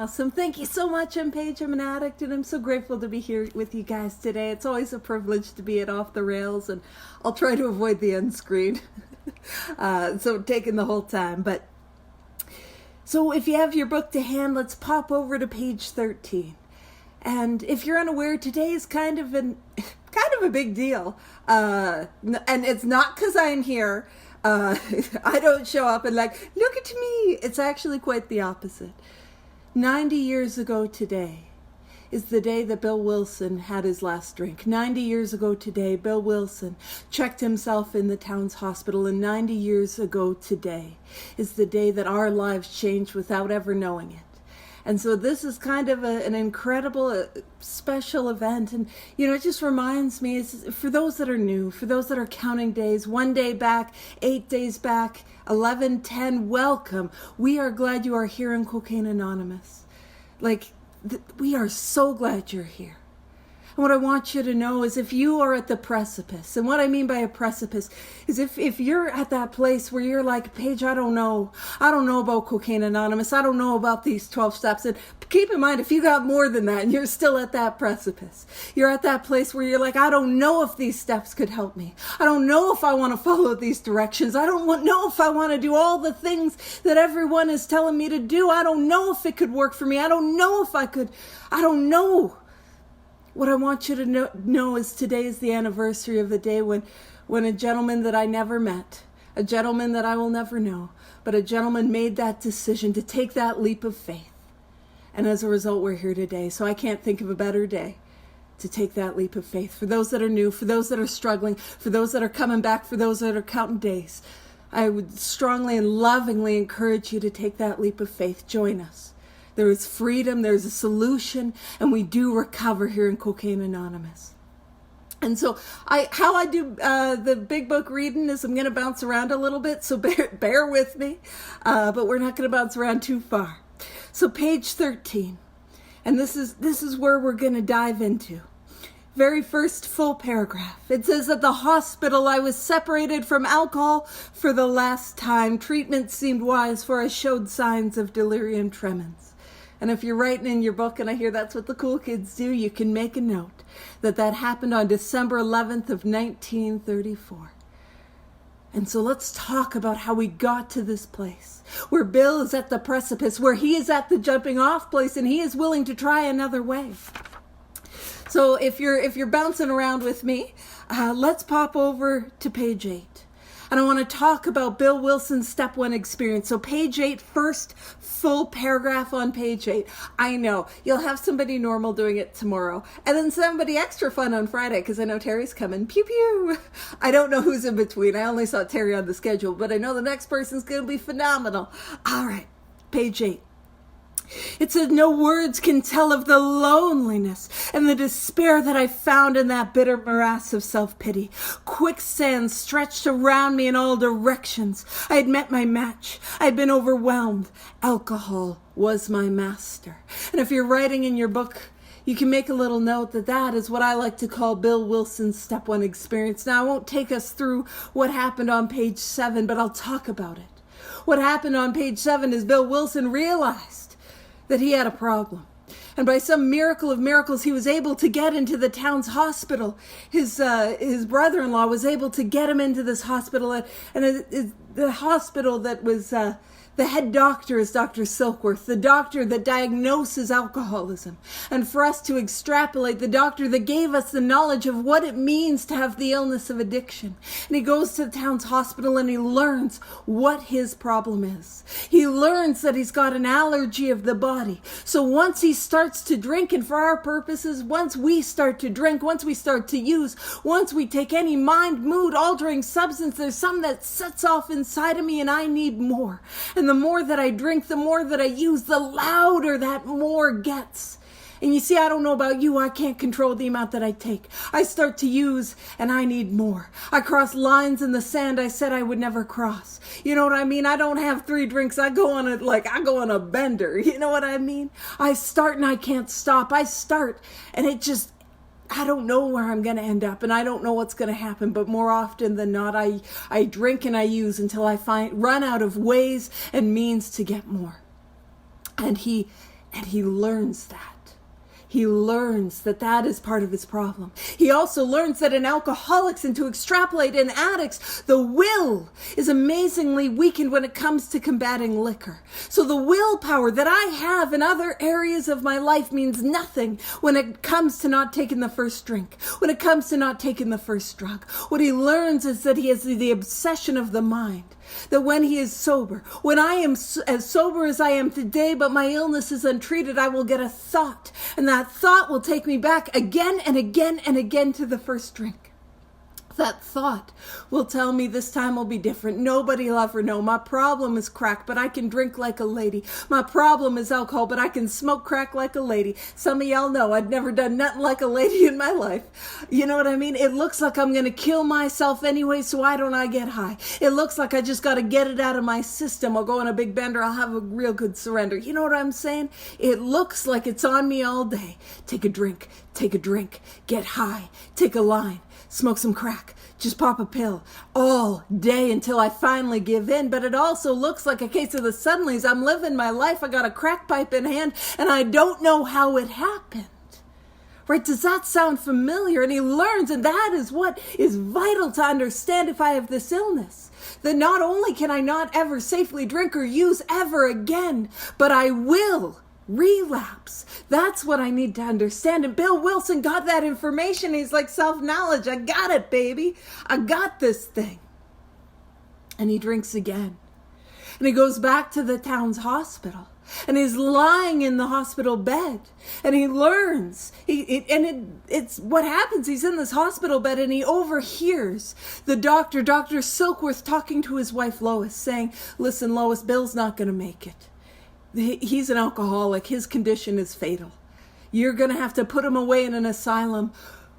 Awesome. Thank you so much. I'm Paige. I'm an addict, and I'm so grateful to be here with you guys today. It's always a privilege to be at Off the Rails, and I'll try to avoid the end screen. So taking the whole time. So if you have your book to hand, let's pop over to page 13. And if you're unaware, today is kind of a big deal. And it's not because I'm here. I don't show up and look at me. It's actually quite the opposite. 90 years ago today is the day that Bill Wilson had his last drink. 90 years ago today, Bill Wilson checked himself in the town's hospital. And 90 years ago today is the day that our lives changed without ever knowing it. And so this is kind of an incredible, special event. And, it just reminds me, for those that are new, for those that are counting days, 1 day back, 8 days back, 11, 10, welcome. We are glad you are here in Cocaine Anonymous. We are so glad you're here. And what I want you to know is if you are at the precipice, and what I mean by a precipice is if you're at that place where you're like, Paige, I don't know about Cocaine Anonymous, I don't know about these 12 steps. And keep in mind, if you got more than that and you're still at that precipice, you're at that place where you're like, I don't know if these steps could help me. I don't know if I want to follow these directions. I don't know if I want to do all the things that everyone is telling me to do. I don't know if it could work for me. I don't know if I could. I don't know. What I want you to know is today is the anniversary of the day when a gentleman that I never met, a gentleman that I will never know, but a gentleman made that decision to take that leap of faith. And as a result, we're here today. So I can't think of a better day to take that leap of faith. For those that are new, for those that are struggling, for those that are coming back, for those that are counting days, I would strongly and lovingly encourage you to take that leap of faith. Join us. There is freedom, there's a solution, and we do recover here in Cocaine Anonymous. And so how I do the big book reading is I'm going to bounce around a little bit, so bear with me, but we're not going to bounce around too far. So page 13, and this is where we're going to dive into. Very first full paragraph. It says, at the hospital I was separated from alcohol for the last time. Treatment seemed wise, for I showed signs of delirium tremens. And if you're writing in your book, and I hear that's what the cool kids do, you can make a note that happened on December 11th of 1934. And so let's talk about how we got to this place, where Bill is at the precipice, where he is at the jumping off place, and he is willing to try another way. So if you're bouncing around with me, let's pop over to page 8. And I want to talk about Bill Wilson's step 1 experience. So page 8, first full paragraph on page 8. I know you'll have somebody normal doing it tomorrow, and then somebody extra fun on Friday, because I know Terry's coming. Pew pew. I don't know who's in between. I only saw Terry on the schedule, but I know the next person's going to be phenomenal. All right, page 8. It said, no words can tell of the loneliness and the despair that I found in that bitter morass of self-pity. Quicksand stretched around me in all directions. I had met my match. I had been overwhelmed. Alcohol was my master. And if you're writing in your book, you can make a little note that is what I like to call Bill Wilson's step 1 experience. Now, I won't take us through what happened on page 7, but I'll talk about it. What happened on page 7 is Bill Wilson realized that he had a problem. And by some miracle of miracles, he was able to get into the town's hospital. His brother-in-law was able to get him into this hospital. And the hospital that was the head doctor is Dr. Silkworth, the doctor that diagnoses alcoholism. And for us to extrapolate, the doctor that gave us the knowledge of what it means to have the illness of addiction. And he goes to the town's hospital and he learns what his problem is. He learns that he's got an allergy of the body. So once he starts to drink, and for our purposes, once we start to drink, once we start to use, once we take any mind, mood altering substance, there's something that sets off inside of me and I need more. And the more that I drink, the more that I use, the louder that more gets. And you see, I don't know about you, I can't control the amount that I take. I start to use and I need more. I cross lines in the sand I said I would never cross. You know what I mean? I don't have 3 drinks. I go on a bender. You know what I mean? I start and I can't stop. I start and I don't know where I'm going to end up, and I don't know what's going to happen, but more often than not, I drink and I use until I run out of ways and means to get more. And he And he learns that. He learns that that is part of his problem. He also learns that in alcoholics, and to extrapolate in addicts, the will is amazingly weakened when it comes to combating liquor. So the willpower that I have in other areas of my life means nothing when it comes to not taking the first drink, when it comes to not taking the first drug. What he learns is that he has the obsession of the mind. That when he is sober, when I am as sober as I am today, but my illness is untreated, I will get a thought. And that thought will take me back again and again and again to the first drink. That thought will tell me this time will be different. Nobody will ever know. My problem is crack, but I can drink like a lady. My problem is alcohol, but I can smoke crack like a lady. Some of y'all know I've never done nothing like a lady in my life. You know what I mean? It looks like I'm going to kill myself anyway, so why don't I get high? It looks like I just got to get it out of my system. I'll go on a big bender. I'll have a real good surrender. You know what I'm saying? It looks like it's on me all day. Take a drink, get high, take a line. Smoke some crack, just pop a pill all day until I finally give in. But it also looks like a case of the suddenlies. I'm living my life. I got a crack pipe in hand and I don't know how it happened. Right? Does that sound familiar? And he learns, and that is what is vital to understand if I have this illness. That not only can I not ever safely drink or use ever again, but I will relapse. That's what I need to understand. And Bill Wilson got that information. He's like, self-knowledge. I got it, baby. I got this thing. And he drinks again. And he goes back to the town's hospital. And he's lying in the hospital bed. And he learns. It's what happens. He's in this hospital bed and he overhears the Dr. Silkworth, talking to his wife, Lois, saying, listen, Lois, Bill's not going to make it. He's an alcoholic. His condition is fatal. You're going to have to put him away in an asylum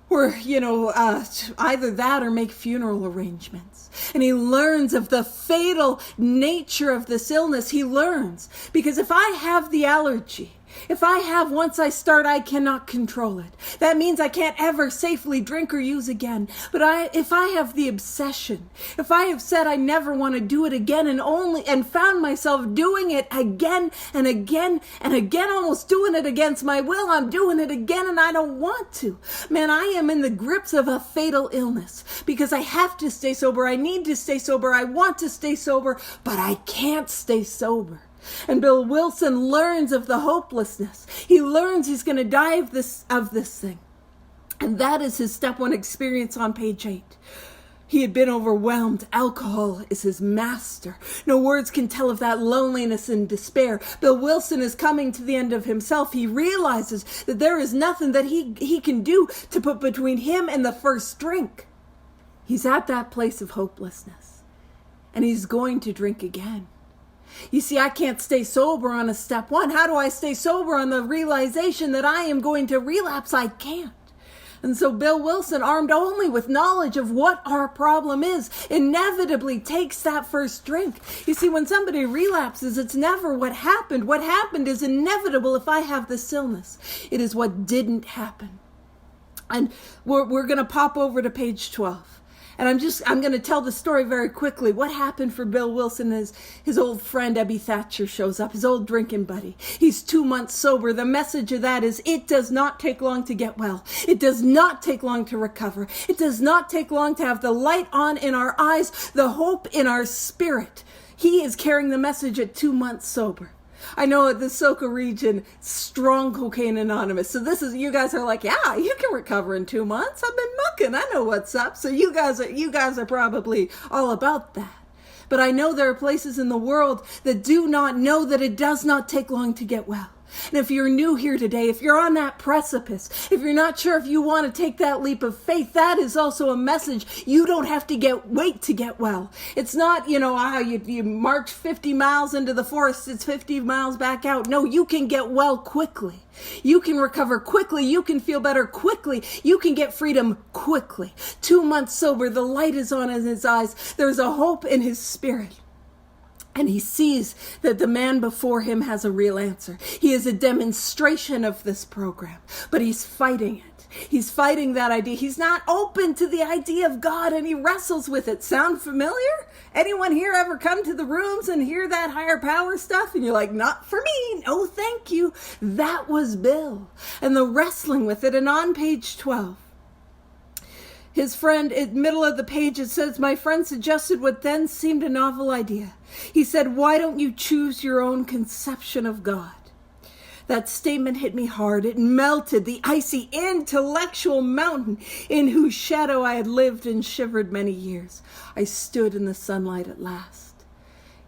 or, either that or make funeral arrangements. And he learns of the fatal nature of this illness. He learns because if I have the allergy, once I start, I cannot control it. That means I can't ever safely drink or use again. But if I have the obsession, if I have said I never want to do it again and found myself doing it again and again and again, almost doing it against my will, I'm doing it again and I don't want to. Man, I am in the grips of a fatal illness because I have to stay sober. I need to stay sober. I want to stay sober, but I can't stay sober. And Bill Wilson learns of the hopelessness. He learns he's going to die of this thing. And that is his step one experience on page 8. He had been overwhelmed. Alcohol is his master. No words can tell of that loneliness and despair. Bill Wilson is coming to the end of himself. He realizes that there is nothing that he can do to put between him and the first drink. He's at that place of hopelessness. And he's going to drink again. You see, I can't stay sober on a step one. How do I stay sober on the realization that I am going to relapse? I can't. And so Bill Wilson, armed only with knowledge of what our problem is, inevitably takes that first drink. You see, when somebody relapses, it's never what happened. What happened is inevitable if I have this illness. It is what didn't happen. And we're going to pop over to page 12. And I'm going to tell the story very quickly. What happened for Bill Wilson is his old friend Ebby Thatcher shows up, his old drinking buddy. He's 2 months sober. The message of that is it does not take long to get well. It does not take long to recover. It does not take long to have the light on in our eyes, the hope in our spirit. He is carrying the message at 2 months sober. I know at the Soka region, strong cocaine anonymous. So you guys are like, yeah, you can recover in 2 months. I've been mucking. I know what's up. So you guys are probably all about that. But I know there are places in the world that do not know that it does not take long to get well. And if you're new here today, if you're on that precipice, if you're not sure if you want to take that leap of faith, that is also a message. You don't have to wait to get well. It's not, you march 50 miles into the forest, it's 50 miles back out. No, you can get well quickly. You can recover quickly. You can feel better quickly. You can get freedom quickly. 2 months sober, the light is on in his eyes. There's a hope in his spirit. And he sees that the man before him has a real answer. He is a demonstration of this program, but he's fighting it. He's fighting that idea. He's not open to the idea of God, and he wrestles with it. Sound familiar? Anyone here ever come to the rooms and hear that higher power stuff? And you're like, not for me. No, thank you. That was Bill and the wrestling with it. And on page 12, his friend, in the middle of the page, it says, my friend suggested what then seemed a novel idea. He said, why don't you choose your own conception of God? That statement hit me hard. It melted the icy intellectual mountain in whose shadow I had lived and shivered many years. I stood in the sunlight at last.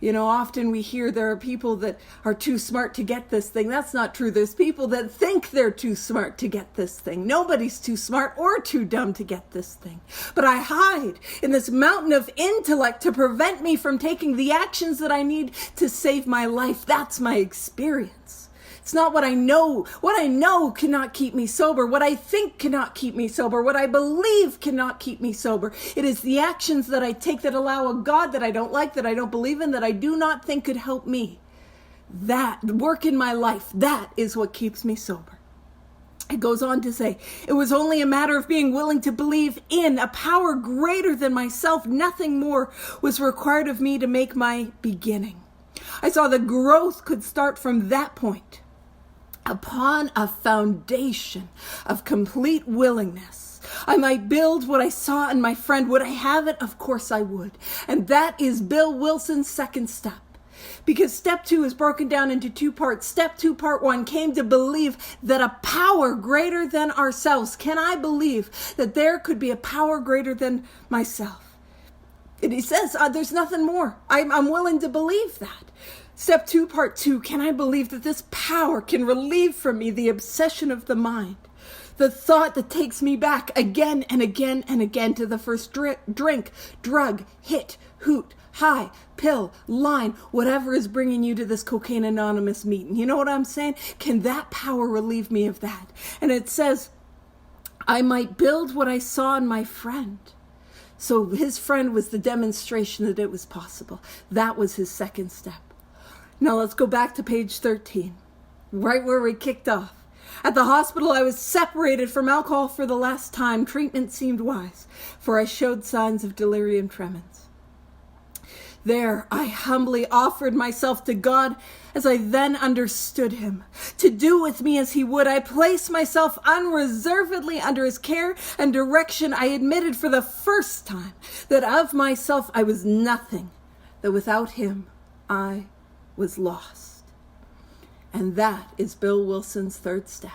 You know, often we hear there are people that are too smart to get this thing. That's not true. There's people that think they're too smart to get this thing. Nobody's too smart or too dumb to get this thing. But I hide in this mountain of intellect to prevent me from taking the actions that I need to save my life. That's my experience. It's not what I know. What I know cannot keep me sober. What I think cannot keep me sober. What I believe cannot keep me sober. It is the actions that I take that allow a God that I don't like, that I don't believe in, that I do not think could help me. That work in my life, that is what keeps me sober. It goes on to say, it was only a matter of being willing to believe in a power greater than myself. Nothing more was required of me to make my beginning. I saw the growth could start from that point. Upon a foundation of complete willingness, I might build what I saw in my friend. Would I have it? Of course I would. And that is Bill Wilson's second step. Because step 2 is broken down into 2 parts. Step 2, part 1, came to believe that a power greater than ourselves. Can I believe that there could be a power greater than myself? And he says, there's nothing more. I'm willing to believe that. Step 2, part 2, can I believe that this power can relieve from me the obsession of the mind? The thought that takes me back again and again and again to the first drink, drug, hit, hoot, high, pill, line, whatever is bringing you to this Cocaine Anonymous meeting. You know what I'm saying? Can that power relieve me of that? And it says, I might build what I saw in my friend. So his friend was the demonstration that it was possible. That was his second step. Now let's go back to page 13, right where we kicked off. At the hospital, I was separated from alcohol for the last time. Treatment seemed wise, for I showed signs of delirium tremens. There, I humbly offered myself to God as I then understood him. To do with me as he would, I placed myself unreservedly under his care and direction. I admitted for the first time that of myself I was nothing, that without him I was lost. And that is Bill Wilson's third step.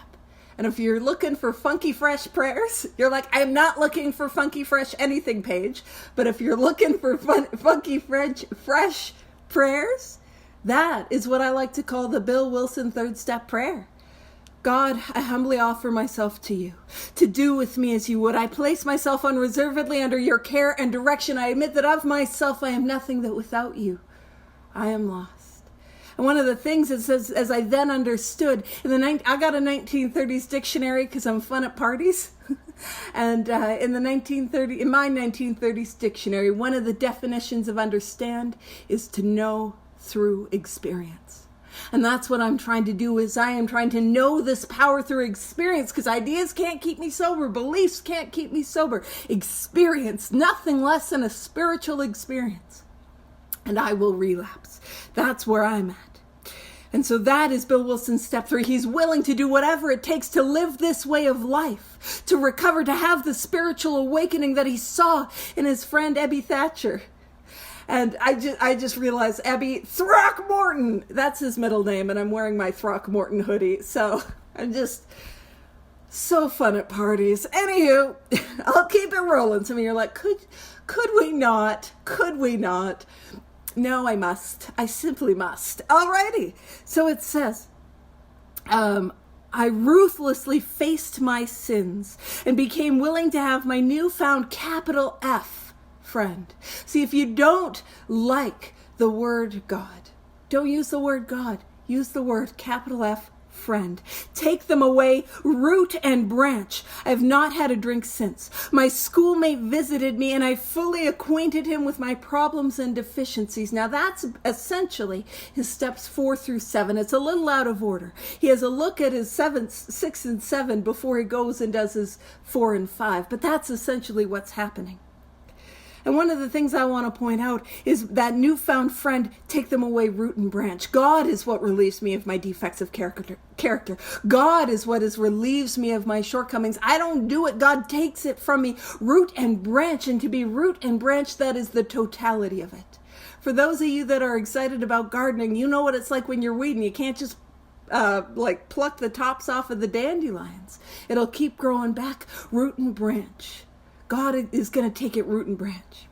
And if you're looking for funky fresh prayers, you're like, I'm not looking for funky fresh anything, Paige. But if you're looking for funky fresh prayers, that is what I like to call the Bill Wilson third step prayer. God, I humbly offer myself to you, to do with me as you would. I place myself unreservedly under your care and direction. I admit that of myself I am nothing, that without you I am lost. And one of the things it says, as I then understood, I got a 1930s dictionary because I'm fun at parties. And in my 1930s dictionary, one of the definitions of understand is to know through experience. And that's what I'm trying to do, is I am trying to know this power through experience, because ideas can't keep me sober. Beliefs can't keep me sober. Experience, nothing less than a spiritual experience. And I will relapse. That's where I'm at. And so that is Bill Wilson's step 3. He's willing to do whatever it takes to live this way of life, to recover, to have the spiritual awakening that he saw in his friend Ebby Thatcher. And I just realized Ebby Throckmorton, that's his middle name, and I'm wearing my Throckmorton hoodie. So I'm just so fun at parties. Anywho, I'll keep it rolling. Some of you are like, could we not? Could we not? No, I must. I simply must. Alrighty. So it says, I ruthlessly faced my sins and became willing to have my newfound capital F friend. See, if you don't like the word God, don't use the word God. Use the word capital F friend. Take them away, root and branch. I have not had a drink since. My schoolmate visited me and I fully acquainted him with my problems and deficiencies. Now that's essentially his steps 4 through 7. It's a little out of order. He has a look at his 6 and 7 before he goes and does his 4 and 5. But that's essentially what's happening. And one of the things I want to point out is that newfound friend, take them away, root and branch. God is what relieves me of my defects of character. God is what relieves me of my shortcomings. I don't do it. God takes it from me, root and branch. And to be root and branch, that is the totality of it. For those of you that are excited about gardening, you know what it's like when you're weeding. You can't just pluck the tops off of the dandelions. It'll keep growing back, root and branch. God is going to take it root and branch.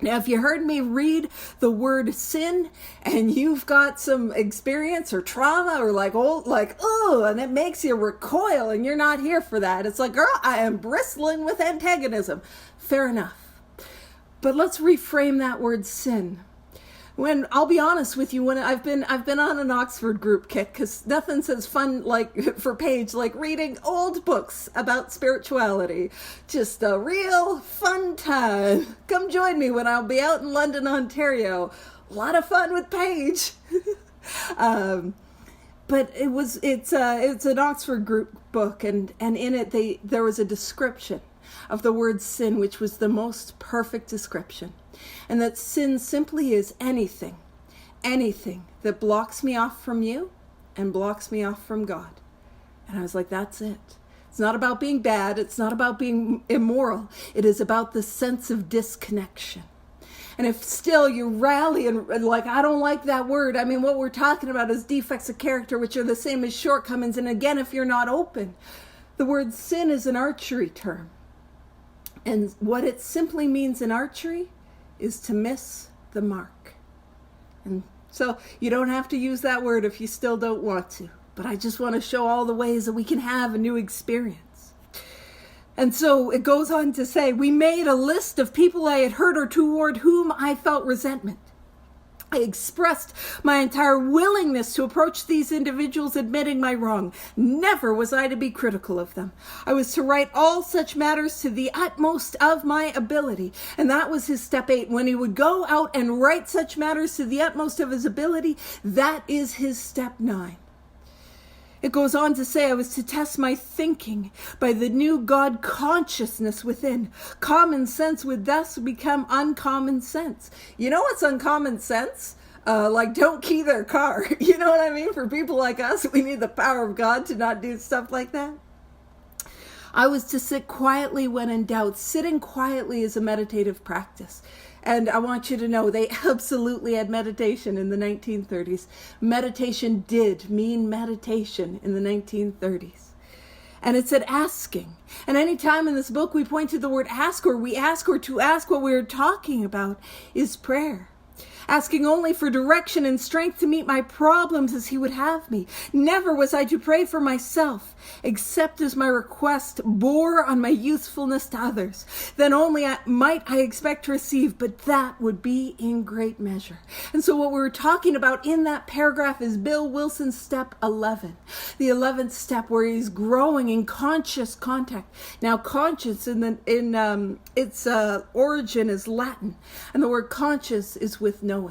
Now, if you heard me read the word sin and you've got some experience or trauma or and it makes you recoil and you're not here for that. It's like, girl, I am bristling with antagonism. Fair enough. But let's reframe that word sin. When I'll be honest with you, when I've been on an Oxford group kick, because nothing says fun for Paige like reading old books about spirituality. Just a real fun time. Come join me when I'll be out in London, Ontario. A lot of fun with Paige. But it's an Oxford group book, and in it there was a description of the word sin, which was the most perfect description. And that sin simply is anything that blocks me off from you and blocks me off from God. And I was like, that's it. It's not about being bad. It's not about being immoral. It is about the sense of disconnection. And if still you rally and I don't like that word. I mean, what we're talking about is defects of character, which are the same as shortcomings. And again, if you're not open, the word sin is an archery term. And what it simply means in archery is to miss the mark. And so you don't have to use that word if you still don't want to. But I just want to show all the ways that we can have a new experience. And so it goes on to say, we made a list of people I had hurt or toward whom I felt resentment. I expressed my entire willingness to approach these individuals admitting my wrong. Never was I to be critical of them. I was to write all such matters to the utmost of my ability. And that was his step 8. When he would go out and write such matters to the utmost of his ability, that is his step 9. It goes on to say I was to test my thinking by the new God consciousness within. Common sense would thus become uncommon sense. You know what's uncommon sense? Don't key their car. You know what I mean? For people like us, we need the power of God to not do stuff like that. I was to sit quietly when in doubt. Sitting quietly is a meditative practice. And I want you to know they absolutely had meditation in the 1930s. Meditation did mean meditation in the 1930s. And it said asking. And any time in this book we point to the word ask, or we ask, or to ask, what we're talking about is prayer. Asking only for direction and strength to meet my problems as he would have me. Never was I to pray for myself, except as my request bore on my usefulness to others. Then only might I expect to receive, but that would be in great measure. And so what we were talking about in that paragraph is Bill Wilson's step 11. The 11th step, where he's growing in conscious contact. Now conscious its origin is Latin, and the word conscious is with knowing.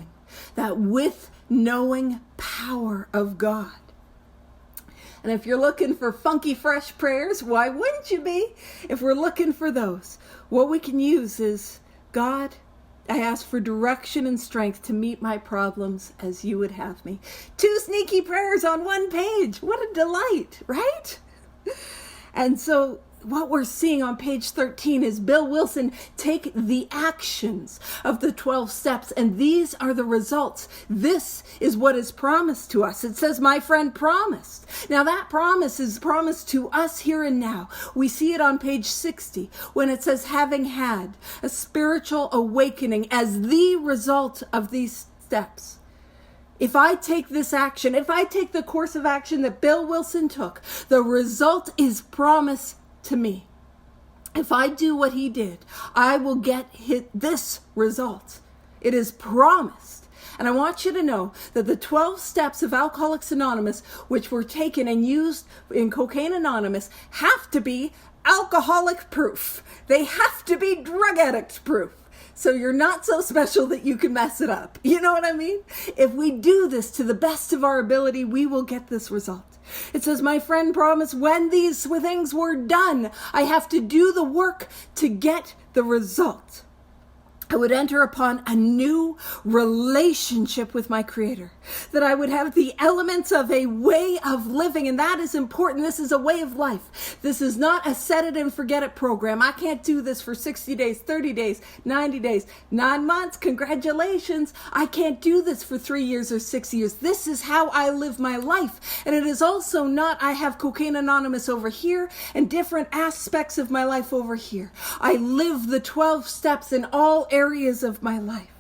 That with knowing power of God. And if you're looking for funky, fresh prayers, why wouldn't you be? If we're looking for those, what we can use is, God, I ask for direction and strength to meet my problems as you would have me. 2 sneaky prayers on 1 page. What a delight, right? And so what we're seeing on page 13 is Bill Wilson take the actions of the 12 steps, and these are the results. This is what is promised to us. It says, my friend promised. Now that promise is promised to us here and now. We see it on page 60 when it says, having had a spiritual awakening as the result of these steps. If I take this action, if I take the course of action that Bill Wilson took, the result is promised to me. If I do what he did, I will get this result. It is promised. And I want you to know that the 12 steps of Alcoholics Anonymous, which were taken and used in Cocaine Anonymous, have to be alcoholic proof. They have to be drug addict proof. So you're not so special that you can mess it up. You know what I mean? If we do this to the best of our ability, we will get this result. It says, my friend promised when these things were done, I have to do the work to get the result. I would enter upon a new relationship with my Creator, that I would have the elements of a way of living, and that is important. This is a way of life. This is not a set it and forget it program. I can't do this for 60 days, 30 days, 90 days, 9 months. Congratulations. I can't do this for 3 years or 6 years. This is how I live my life. And it is also not, I have Cocaine Anonymous over here and different aspects of my life over here. I live the 12 steps in all areas of my life.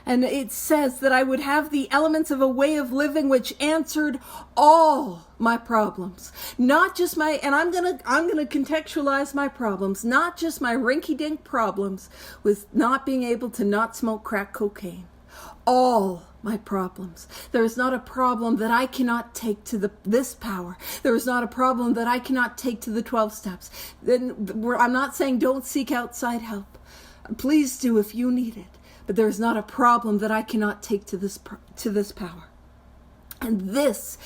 And it says that I would have the elements of a way of living which answered all my problems, not just my, and I'm gonna contextualize my problems, not just my rinky-dink problems with not being able to not smoke crack cocaine. All my problems. There is not a problem that I cannot take to this power. There is not a problem that I cannot take to the 12 steps. I'm not saying don't seek outside help. Please do if you need it. But there is not a problem that I cannot take to this power. And this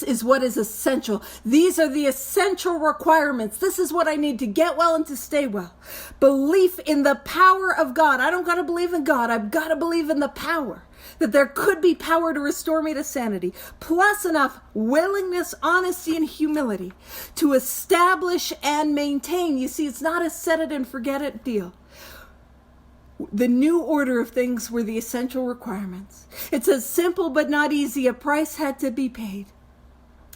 is what is essential. These are the essential requirements. This is what I need to get well and to stay well. Belief in the power of God. I don't got to believe in God. I've got to believe in the power. That there could be power to restore me to sanity. Plus enough willingness, honesty, and humility to establish and maintain. You see, it's not a set it and forget it deal. The new order of things were the essential requirements. It says simple but not easy. A price had to be paid.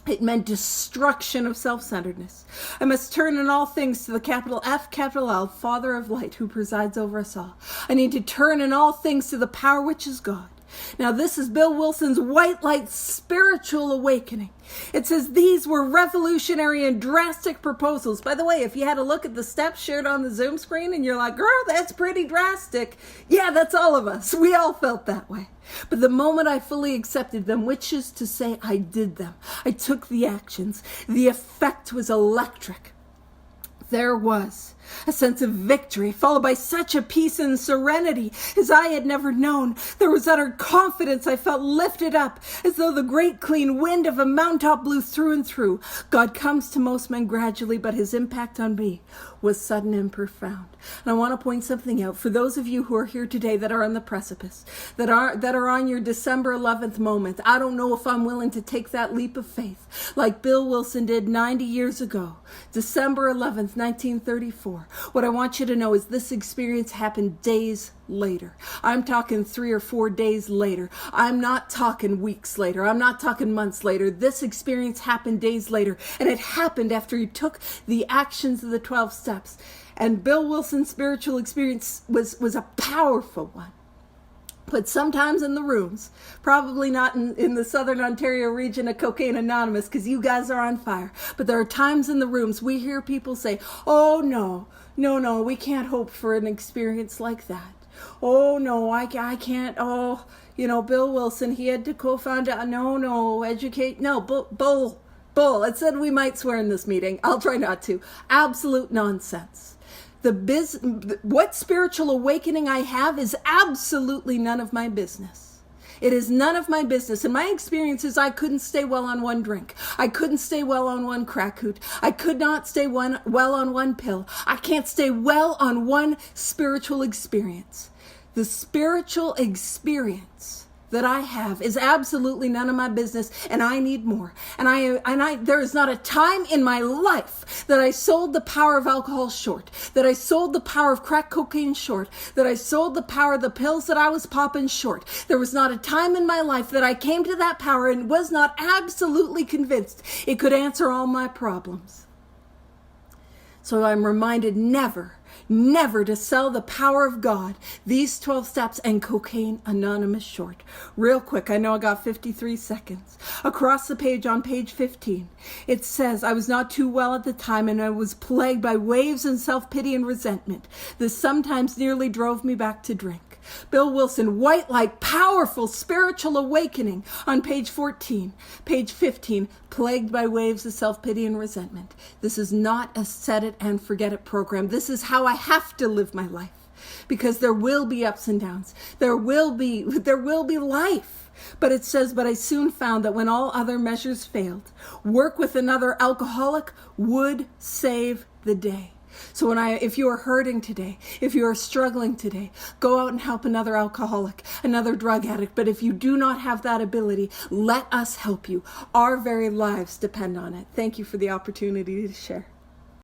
It meant destruction of self-centeredness. I must turn in all things to the capital F, capital L, Father of light, who presides over us all. I need to turn in all things to the power which is God. Now this is Bill Wilson's White Light Spiritual Awakening. It says these were revolutionary and drastic proposals. By the way, if you had a look at the steps shared on the Zoom screen and you're like, girl, that's pretty drastic. Yeah, that's all of us. We all felt that way. But the moment I fully accepted them, which is to say I did them, I took the actions, the effect was electric. There was a sense of victory, followed by such a peace and serenity as I had never known. There was utter confidence. I felt lifted up as though the great clean wind of a mountaintop blew through and through. God comes to most men gradually, but his impact on me was sudden and profound. And I want to point something out for those of you who are here today that are on the precipice, that are on your December 11th moment. I don't know if I'm willing to take that leap of faith like Bill Wilson did 90 years ago, December 11th, 1934. What I want you to know is this experience happened days later. I'm talking 3 or 4 days later. I'm not talking weeks later. I'm not talking months later. This experience happened days later. And it happened after he took the actions of the 12 steps. And Bill Wilson's spiritual experience was a powerful one. But sometimes in the rooms, probably not in the Southern Ontario region of Cocaine Anonymous, because you guys are on fire. But there are times in the rooms we hear people say, oh, no, we can't hope for an experience like that. Oh, no, I can't. Oh, Bill Wilson, he had to co-found, educate. No, bull. It said we might swear in this meeting. I'll try not to. Absolute nonsense. What spiritual awakening I have is absolutely none of my business. It is none of my business. In my experiences, I couldn't stay well on one drink. I couldn't stay well on one crack hoot. I could not stay well on one pill. I can't stay well on one spiritual experience. The spiritual experience that I have is absolutely none of my business, and I need more. And there is not a time in my life that I sold the power of alcohol short, that I sold the power of crack cocaine short, that I sold the power of the pills that I was popping short. There was not a time in my life that I came to that power and was not absolutely convinced it could answer all my problems. So I'm reminded never to sell the power of God, these 12 steps, and Cocaine Anonymous short. Real quick, I know I got 53 seconds. Across the page on page 15, it says, I was not too well at the time and I was plagued by waves and self-pity and resentment. This sometimes nearly drove me back to drink. Bill Wilson, White Light, Powerful Spiritual Awakening on page 14. Page 15, Plagued by Waves of Self-Pity and Resentment. This is not a set it and forget it program. This is how I have to live my life, because there will be ups and downs. There will be life. But it says, but I soon found that when all other measures failed, work with another alcoholic would save the day. So if you are hurting today, if you are struggling today, go out and help another alcoholic, another drug addict. But if you do not have that ability, let us help you. Our very lives depend on it. Thank you for the opportunity to share.